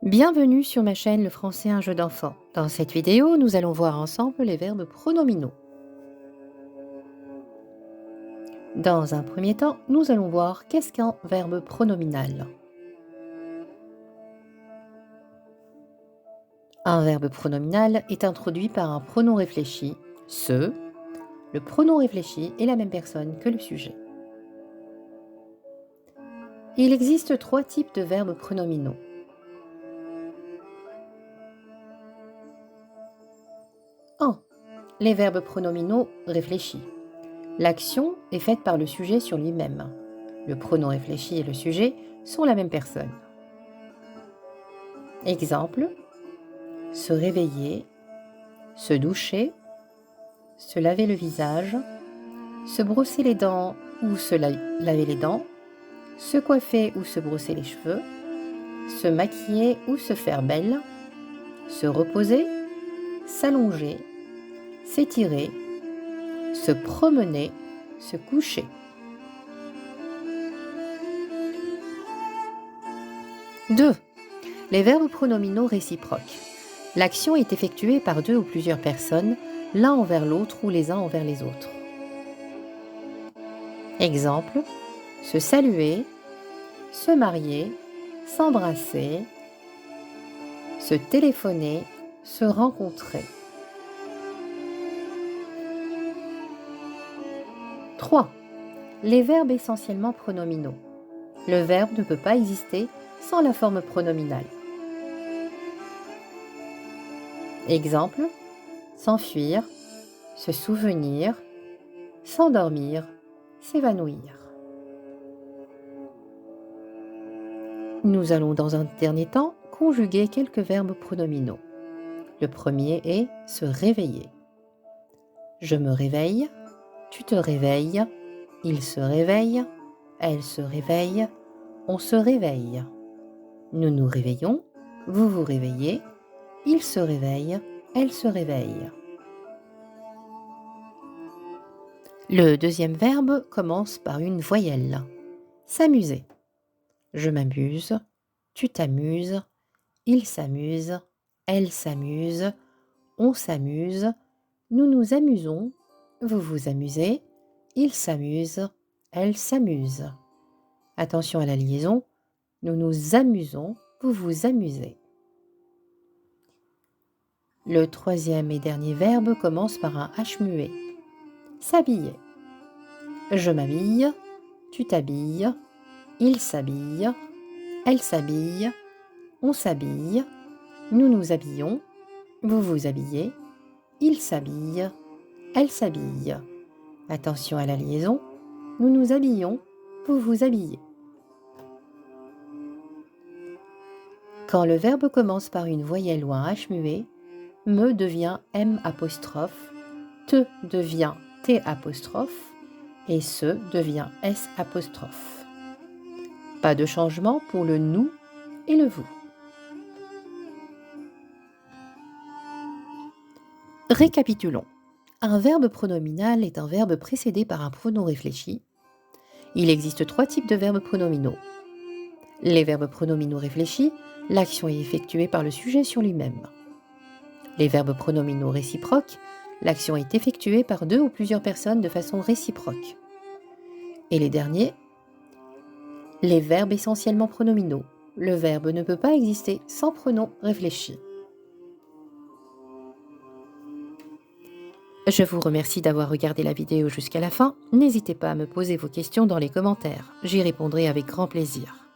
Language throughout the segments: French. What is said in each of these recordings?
Bienvenue sur ma chaîne Le français un jeu d'enfant. Dans cette vidéo, nous allons voir ensemble les verbes pronominaux. Dans un premier temps, nous allons voir qu'est-ce qu'un verbe pronominal. Un verbe pronominal est introduit par un pronom réfléchi, ce. Le pronom réfléchi est la même personne que le sujet. Il existe 3 types de verbes pronominaux. Les verbes pronominaux réfléchis. L'action est faite par le sujet sur lui-même. Le pronom réfléchi et le sujet sont la même personne. Exemple, se réveiller, se doucher, se laver le visage, se brosser les dents ou se laver les dents, se coiffer ou se brosser les cheveux, se maquiller ou se faire belle, se reposer, s'allonger, s'étirer, se promener, se coucher. 2. Les verbes pronominaux réciproques. L'action est effectuée par 2 ou plusieurs personnes, l'un envers l'autre ou les uns envers les autres. Exemple, se saluer, se marier, s'embrasser, se téléphoner, se rencontrer. 3. Les verbes essentiellement pronominaux. Le verbe ne peut pas exister sans la forme pronominale. Exemple, s'enfuir, se souvenir, s'endormir, s'évanouir. Nous allons dans un dernier temps conjuguer quelques verbes pronominaux. Le premier est se réveiller. Je me réveille, tu te réveilles, il se réveille, elle se réveille, on se réveille. Nous nous réveillons, vous vous réveillez, il se réveille, elle se réveille. Le deuxième verbe commence par une voyelle. S'amuser. Je m'amuse, tu t'amuses, il s'amuse, elle s'amuse, on s'amuse, nous nous amusons, vous vous amusez, il s'amuse, elle s'amuse. Attention à la liaison, nous nous amusons, vous vous amusez. Le troisième et dernier verbe commence par un H muet. S'habiller. Je m'habille, tu t'habilles, il s'habille, elle s'habille, on s'habille, nous nous habillons, vous vous habillez, il s'habille, elle s'habille. Attention à la liaison, nous nous habillons, vous vous habillez. Quand le verbe commence par une voyelle ou un H muet, me devient M apostrophe, te devient T apostrophe et se devient S apostrophe. Pas de changement pour le nous et le vous. Récapitulons. Un verbe pronominal est un verbe précédé par un pronom réfléchi. Il existe 3 types de verbes pronominaux. Les verbes pronominaux réfléchis, l'action est effectuée par le sujet sur lui-même. Les verbes pronominaux réciproques, l'action est effectuée par 2 ou plusieurs personnes de façon réciproque. Et les derniers, les verbes essentiellement pronominaux. Le verbe ne peut pas exister sans pronom réfléchi. Je vous remercie d'avoir regardé la vidéo jusqu'à la fin. N'hésitez pas à me poser vos questions dans les commentaires. J'y répondrai avec grand plaisir.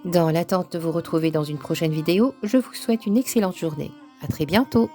Dans l'attente de vous retrouver dans une prochaine vidéo, je vous souhaite une excellente journée. À très bientôt.